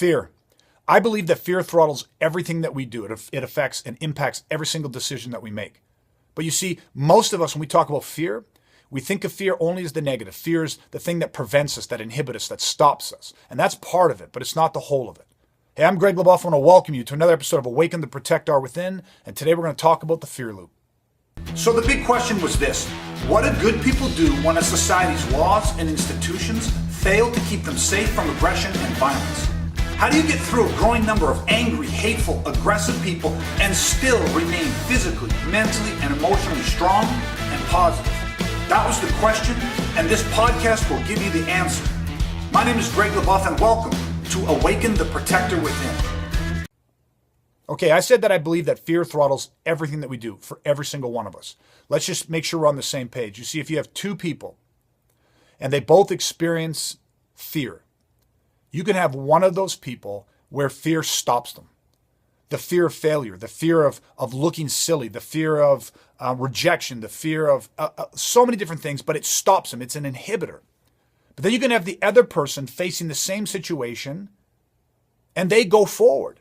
Fear. I believe that fear throttles everything that we do. It affects and impacts every single decision that we make. But you see, most of us, when we talk about fear, we think of fear only as the negative. Fear is the thing that prevents us, that inhibits us, that stops us. And that's part of it, but it's not the whole of it. Hey, I'm Greg LeBoeuf. I want to welcome you to another episode of Awaken, Protect Our Within. And today we're going to talk about the fear loop. So the big question was this: what do good people do when a society's laws and institutions fail to keep them safe from aggression and violence? How do you get through a growing number of angry, hateful, aggressive people and still remain physically, mentally, and emotionally strong and positive? That was the question, and this podcast will give you the answer. My name is Greg LeBoeuf, and welcome to Awaken the Protector Within. Okay, I said that I believe that fear throttles everything that we do for every single one of us. Let's just make sure we're on the same page. You see, if you have two people and they both experience fear, you can have one of those people where fear stops them. The fear of failure, the fear of looking silly, the fear of rejection, the fear of so many different things, but it stops them. It's an inhibitor. But then you can have the other person facing the same situation and they go forward.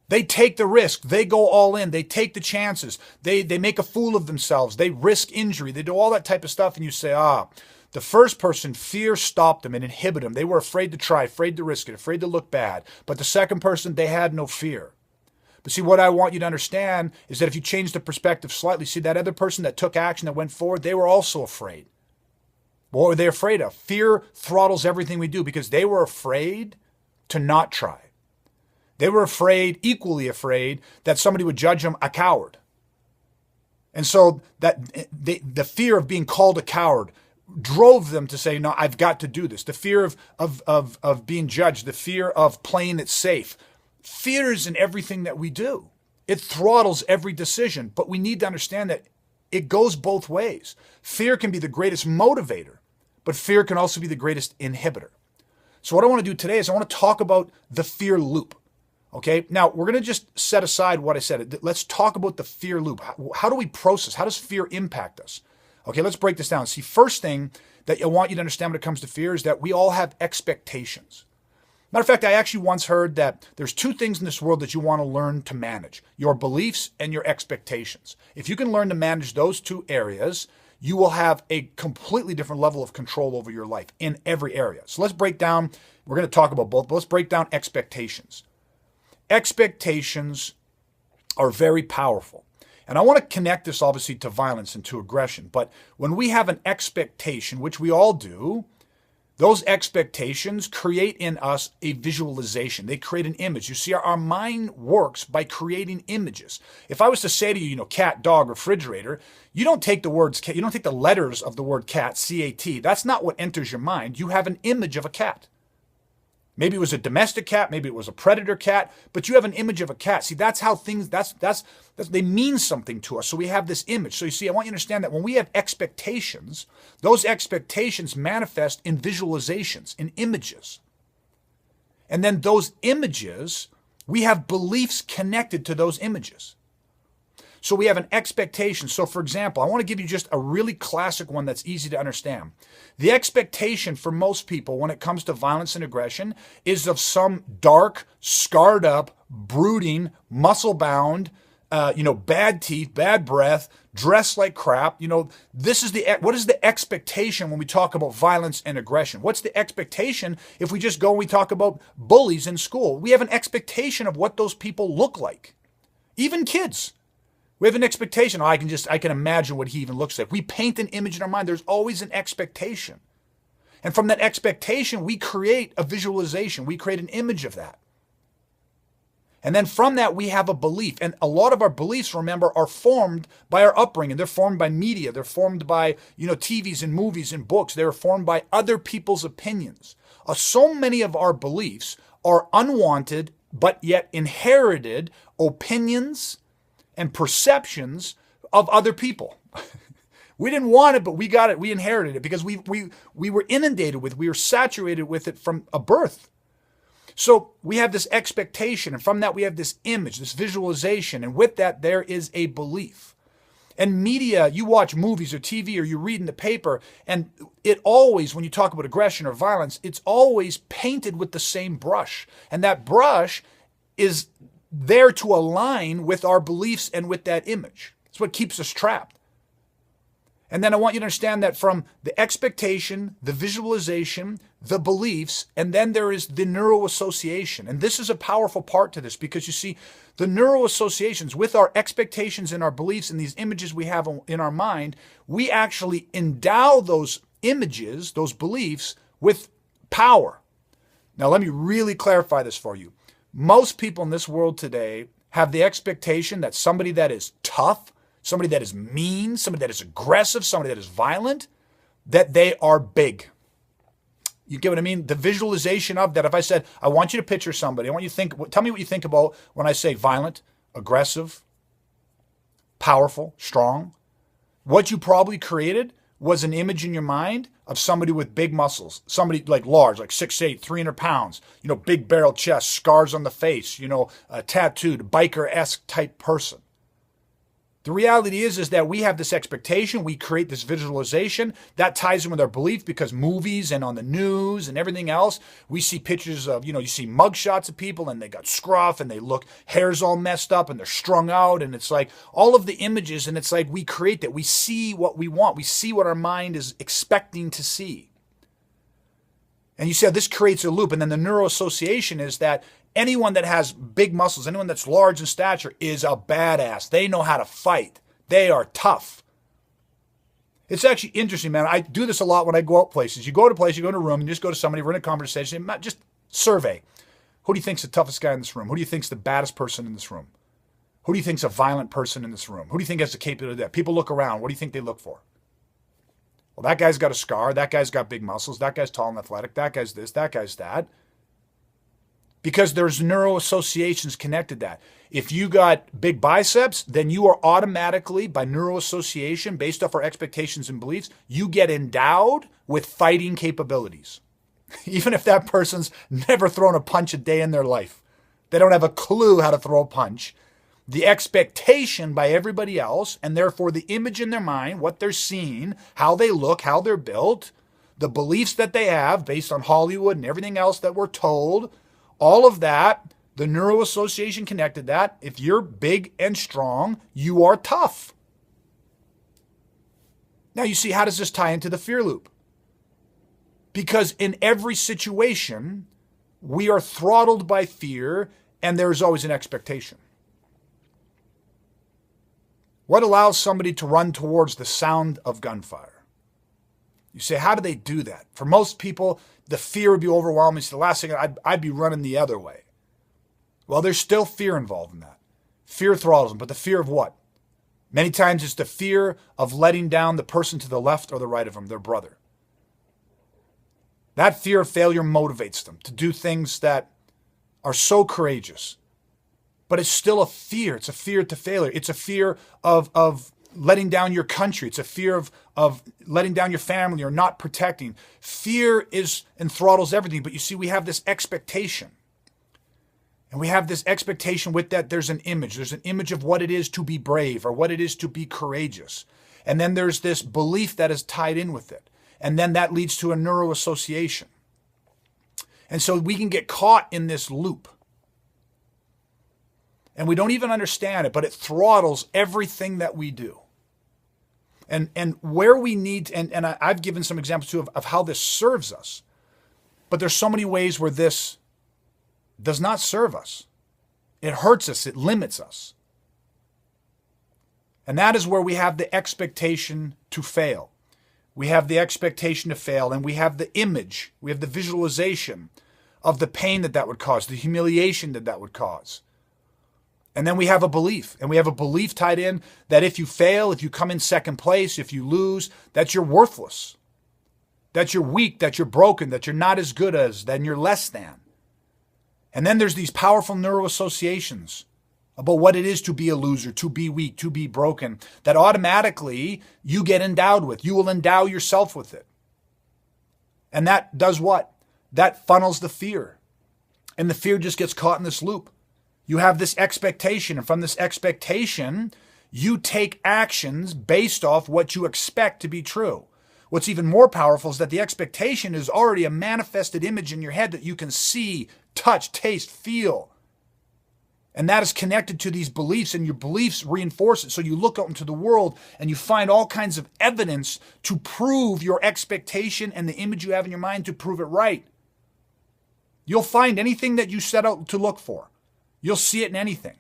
They take the risk. They go all in. They take the chances. They make a fool of themselves. They risk injury. They do all that type of stuff. And you say, the first person, fear stopped them and inhibited them. They were afraid to try, afraid to risk it, afraid to look bad. But the second person, they had no fear. But see, what I want you to understand is that if you change the perspective slightly, see that other person that took action, that went forward, they were also afraid. What were they afraid of? Fear throttles everything we do because they were afraid to not try. They were afraid, equally afraid, that somebody would judge them a coward. And so that the fear of being called a coward drove them to say, no, I've got to do this. The fear of being judged, the fear of playing it safe. Fear is in everything that we do. It throttles every decision, but we need to understand that it goes both ways. Fear can be the greatest motivator, but fear can also be the greatest inhibitor. So what I want to do today is I want to talk about the fear loop. Okay, now we're going to just set aside what I said. Let's talk about the fear loop. How do we process? How does fear impact us? Okay, let's break this down. See, first thing that I want you to understand when it comes to fear is that we all have expectations. Matter of fact, I actually once heard that there's two things in this world that you want to learn to manage: your beliefs and your expectations. If you can learn to manage those two areas, you will have a completely different level of control over your life in every area. So let's break down, we're going to talk about both, but let's break down expectations. Expectations are very powerful. And I want to connect this obviously to violence and to aggression. But when we have an expectation, which we all do, those expectations create in us a visualization. They create an image. You see, our mind works by creating images. If I was to say to you, cat, dog, refrigerator, you don't take the words cat, you don't take the letters of the word cat, C-A-T. That's not what enters your mind. You have an image of a cat. Maybe it was a domestic cat, maybe it was a predator cat, but you have an image of a cat. See, that's how things, they mean something to us. So we have this image. So you see, I want you to understand that when we have expectations, those expectations manifest in visualizations, in images. And then those images, we have beliefs connected to those images. So we have an expectation. So for example, I want to give you just a really classic one that's easy to understand. The expectation for most people when it comes to violence and aggression is of some dark, scarred up, brooding, muscle-bound, bad teeth, bad breath, dressed like crap. This is what is the expectation when we talk about violence and aggression? What's the expectation if we just go and we talk about bullies in school? We have an expectation of what those people look like. Even kids. We have an expectation. I can imagine what he even looks like. We paint an image in our mind. There's always an expectation. And from that expectation, we create a visualization. We create an image of that. And then from that, we have a belief. And a lot of our beliefs, remember, are formed by our upbringing. They're formed by media. They're formed by, TVs and movies and books. They're formed by other people's opinions. So many of our beliefs are unwanted, but yet inherited opinions and perceptions of other people. We didn't want it, but we got it. We inherited it because we were inundated with, we were saturated with it from a birth. So we have this expectation, and from that we have this image, this visualization, and with that there is a belief. And media, you watch movies or TV or you read in the paper, and it always, when you talk about aggression or violence, it's always painted with the same brush. And that brush is there to align with our beliefs and with that image. It's what keeps us trapped. And then I want you to understand that from the expectation, the visualization, the beliefs, and then there is the neuroassociation. And this is a powerful part to this because you see, the neuroassociations with our expectations and our beliefs and these images we have in our mind, we actually endow those images, those beliefs, with power. Now, let me really clarify this for you. Most people in this world today have the expectation that somebody that is tough, somebody that is mean, somebody that is aggressive, somebody that is violent, that they are big. You get what I mean? The visualization of that. If I said, I want you to picture somebody, I want you to think, tell me what you think about when I say violent, aggressive, powerful, strong. What you probably created was an image in your mind of somebody with big muscles, somebody like large, like 6'8", 300 pounds, big barrel chest, scars on the face, a tattooed, biker-esque type person. The reality is that we have this expectation, we create this visualization, that ties in with our belief because movies and on the news and everything else, we see pictures of, you see mugshots of people and they got scruff and they look, hair's all messed up and they're strung out and it's like all of the images and it's like we create that, we see what we want, we see what our mind is expecting to see. And you said this creates a loop, and then the neuroassociation is that anyone that has big muscles, anyone that's large in stature is a badass. They know how to fight. They are tough. It's actually interesting, man. I do this a lot when I go out places. You go to a place, you go to a room, and you just go to somebody, we're in a conversation, just survey. Who do you think's the toughest guy in this room? Who do you think's the baddest person in this room? Who do you think's a violent person in this room? Who do you think has the capability of that? People look around. What do you think they look for? Well, that guy's got a scar. That guy's got big muscles. That guy's tall and athletic. That guy's this. That guy's that. Because there's neuroassociations connected to that. If you got big biceps, then you are automatically, by neuroassociation, based off our expectations and beliefs, you get endowed with fighting capabilities. Even if that person's never thrown a punch a day in their life. They don't have a clue how to throw a punch. The expectation by everybody else, and therefore the image in their mind, what they're seeing, how they look, how they're built, the beliefs that they have based on Hollywood and everything else that we're told, all of that, the neuroassociation connected that. If you're big and strong, you are tough. Now you see, how does this tie into the fear loop? Because in every situation, we are throttled by fear and there's always an expectation. What allows somebody to run towards the sound of gunfire? You say, how do they do that? For most people, the fear would be overwhelming. So the last thing, I'd be running the other way. Well, there's still fear involved in that. Fear throttles them, but the fear of what? Many times it's the fear of letting down the person to the left or the right of them, their brother. That fear of failure motivates them to do things that are so courageous. But it's still a fear. It's a fear to failure. It's a fear of letting down your country. It's a fear of letting down your family or not protecting. Fear is and throttles everything. But you see, we have this expectation. And we have this expectation with that there's an image. There's an image of what it is to be brave or what it is to be courageous. And then there's this belief that is tied in with it. And then that leads to a neuroassociation. And so we can get caught in this loop. And we don't even understand it, but it throttles everything that we do. And where we need, and I've given some examples too of how this serves us. But there's so many ways where this does not serve us. It hurts us, it limits us. And that is where we have the expectation to fail. We have the expectation to fail, and we have the image, we have the visualization of the pain that would cause, the humiliation that would cause. And then we have a belief, and we have a belief tied in that if you fail, if you come in second place, if you lose, that you're worthless, that you're weak, that you're broken, that you're not as good as, that you're less than. And then there's these powerful neuroassociations about what it is to be a loser, to be weak, to be broken, that automatically you get endowed with. You will endow yourself with it. And that does what? That funnels the fear. And the fear just gets caught in this loop. You have this expectation, and from this expectation, You take actions based off what you expect to be true. What's even more powerful is that the expectation is already a manifested image in your head that you can see, touch, taste, feel. And that is connected to these beliefs, and your beliefs reinforce it. So you look out into the world and you find all kinds of evidence to prove your expectation and the image you have in your mind to prove it right. You'll find anything that you set out to look for. You'll see it in anything.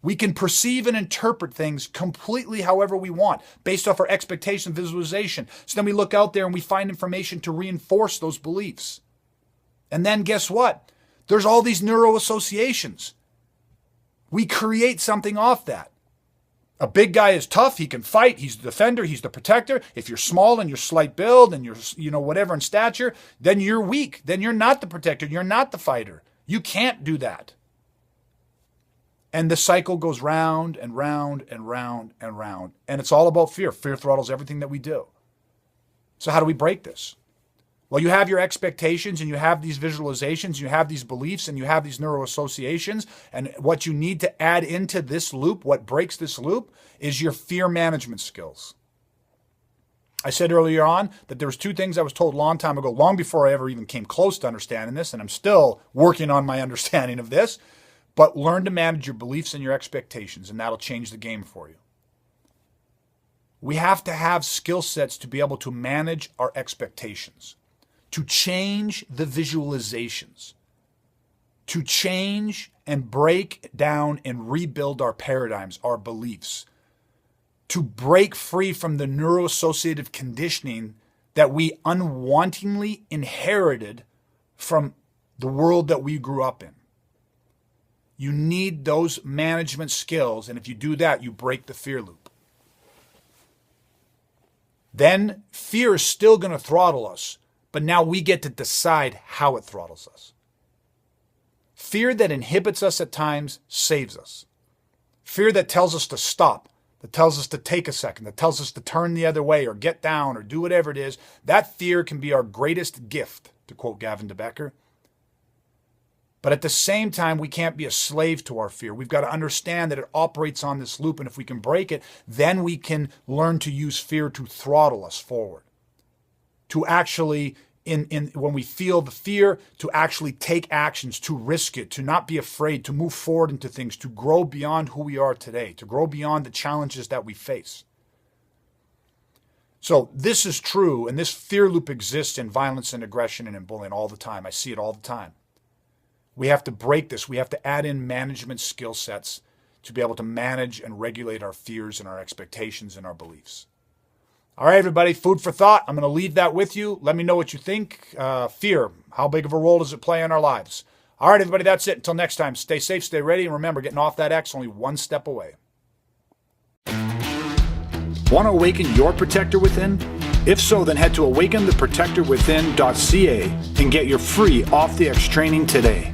We can perceive and interpret things completely however we want, based off our expectation and visualization. So then we look out there and we find information to reinforce those beliefs. And then guess what? There's all these neuro associations. We create something off that. A big guy is tough. He can fight. He's the defender. He's the protector. If you're small and you're slight build and you're, whatever in stature, then you're weak. Then you're not the protector. You're not the fighter. You can't do that. And the cycle goes round and round and round and round. And it's all about fear. Fear throttles everything that we do. So how do we break this? Well, you have your expectations and you have these visualizations, you have these beliefs and you have these neuro associations. And what you need to add into this loop, what breaks this loop, is your fear management skills. I said earlier on that there was two things I was told a long time ago, long before I ever even came close to understanding this, and I'm still working on my understanding of this. But learn to manage your beliefs and your expectations, and that'll change the game for you. We have to have skill sets to be able to manage our expectations, to change the visualizations, to change and break down and rebuild our paradigms, our beliefs, to break free from the neuroassociative conditioning that we unwantingly inherited from the world that we grew up in. You need those management skills, and if you do that, you break the fear loop. Then fear is still going to throttle us, but now we get to decide how it throttles us. Fear that inhibits us at times saves us. Fear that tells us to stop, that tells us to take a second, that tells us to turn the other way or get down or do whatever it is, that fear can be our greatest gift, to quote Gavin de Becker. But at the same time, we can't be a slave to our fear. We've got to understand that it operates on this loop, and if we can break it, then we can learn to use fear to throttle us forward. To actually, when we feel the fear, to actually take actions, to risk it, to not be afraid, to move forward into things, to grow beyond who we are today, to grow beyond the challenges that we face. So this is true, and this fear loop exists in violence and aggression and in bullying all the time. I see it all the time. We have to break this. We have to add in management skill sets to be able to manage and regulate our fears and our expectations and our beliefs. All right, everybody, food for thought. I'm going to leave that with you. Let me know what you think. Fear, how big of a role does it play in our lives? All right, everybody, that's it. Until next time, stay safe, stay ready, and remember, getting off that X only one step away. Want to awaken your protector within? If so, then head to awakentheprotectorwithin.ca and get your free Off the X training today.